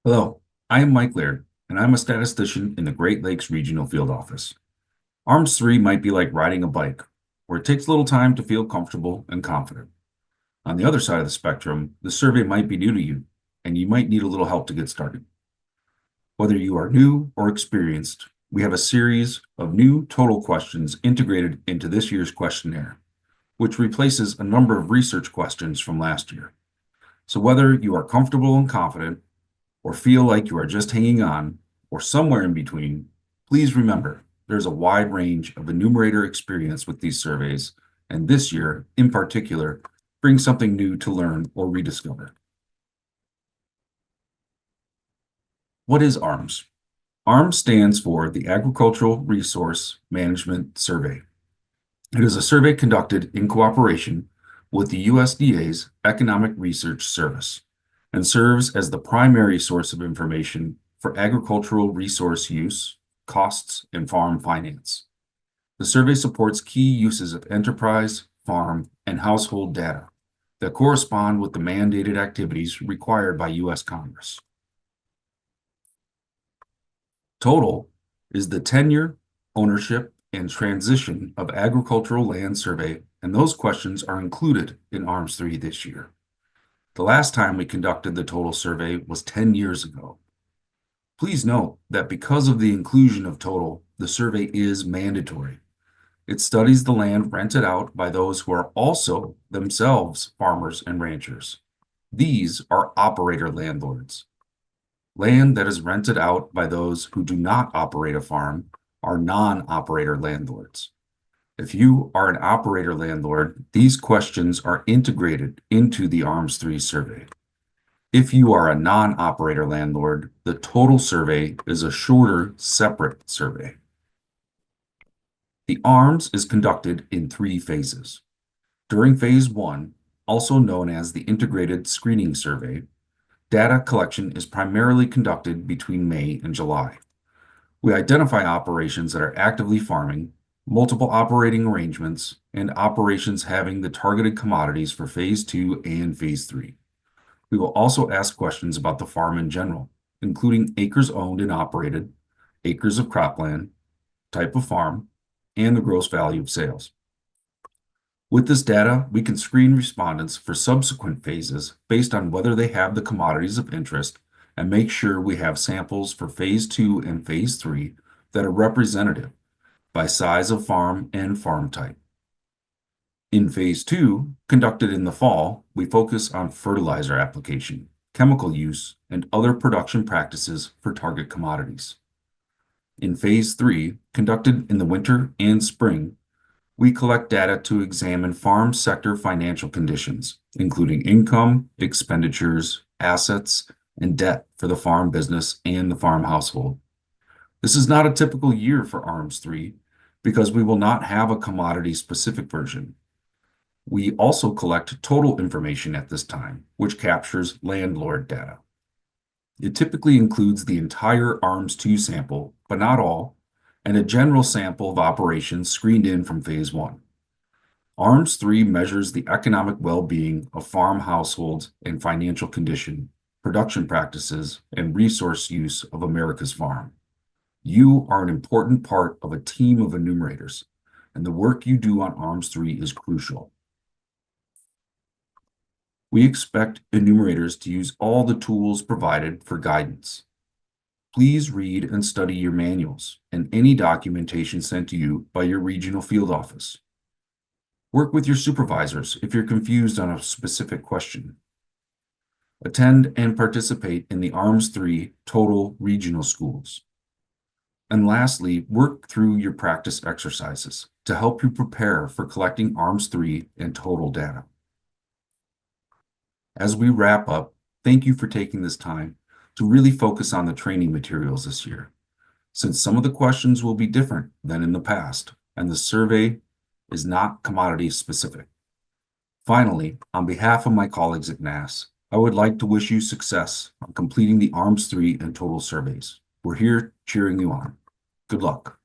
Hello, I am Mike Laird, and I'm a statistician in the Great Lakes Regional Field Office. ARMS 3 might be like riding a bike, where it takes a little time to feel comfortable and confident. On the other side of the spectrum, the survey might be new to you, and you might need a little help to get started. Whether you are new or experienced, we have a series of new total questions integrated into this year's questionnaire, which replaces a number of research questions from last year. So whether you are comfortable and confident, or feel like you are just hanging on, or somewhere in between, please remember there's a wide range of enumerator experience with these surveys, and this year, in particular, brings something new to learn or rediscover. What is ARMS? ARMS stands for the Agricultural Resource Management Survey. It is a survey conducted in cooperation with the USDA's Economic Research Service and serves as the primary source of information for agricultural resource use, costs, and farm finance. The survey supports key uses of enterprise, farm, and household data that correspond with the mandated activities required by U.S. Congress. Total is the tenure, ownership, and transition of agricultural land survey, and those questions are included in ARMS 3 this year. The last time we conducted the total survey was 10 years ago. Please note that because of the inclusion of total, the survey is mandatory. It studies the land rented out by those who are also themselves farmers and ranchers. These are operator landlords. Land that is rented out by those who do not operate a farm are non-operator landlords. If you are an operator landlord, these questions are integrated into the ARMS 3 survey. If you are a non-operator landlord, the total survey is a shorter, separate survey. The ARMS is conducted in 3 phases. During phase 1, also known as the Integrated Screening Survey, data collection is primarily conducted between May and July. We identify operations that are actively farming, multiple operating arrangements, and operations having the targeted commodities for phase 2 and phase 3. We will also ask questions about the farm in general, including acres owned and operated, acres of cropland, type of farm, and the gross value of sales. With this data, we can screen respondents for subsequent phases based on whether they have the commodities of interest and make sure we have samples for phase 2 and phase 3 that are representative by size of farm and farm type. In phase 2, conducted in the fall, we focus on fertilizer application, chemical use, and other production practices for target commodities. In phase 3, conducted in the winter and spring, we collect data to examine farm sector financial conditions, including income, expenditures, assets, and debt for the farm business and the farm household. This is not a typical year for ARMS 3 because we will not have a commodity-specific version. We also collect total information at this time, which captures landlord data. It typically includes the entire ARMS 2 sample, but not all, and a general sample of operations screened in from phase 1. ARMS 3 measures the economic well-being of farm households and financial condition, production practices, and resource use of America's farm. You are an important part of a team of enumerators, and the work you do on ARMS 3 is crucial. We expect enumerators to use all the tools provided for guidance. Please read and study your manuals and any documentation sent to you by your regional field office. Work with your supervisors if you're confused on a specific question. Attend and participate in the ARMS 3 total regional schools. And lastly, work through your practice exercises to help you prepare for collecting ARMS 3 and total data. As we wrap up, thank you for taking this time to really focus on the training materials this year, since some of the questions will be different than in the past, and the survey is not commodity specific. Finally, on behalf of my colleagues at NASS, I would like to wish you success on completing the ARMS 3 and total surveys. We're here cheering you on. Good luck.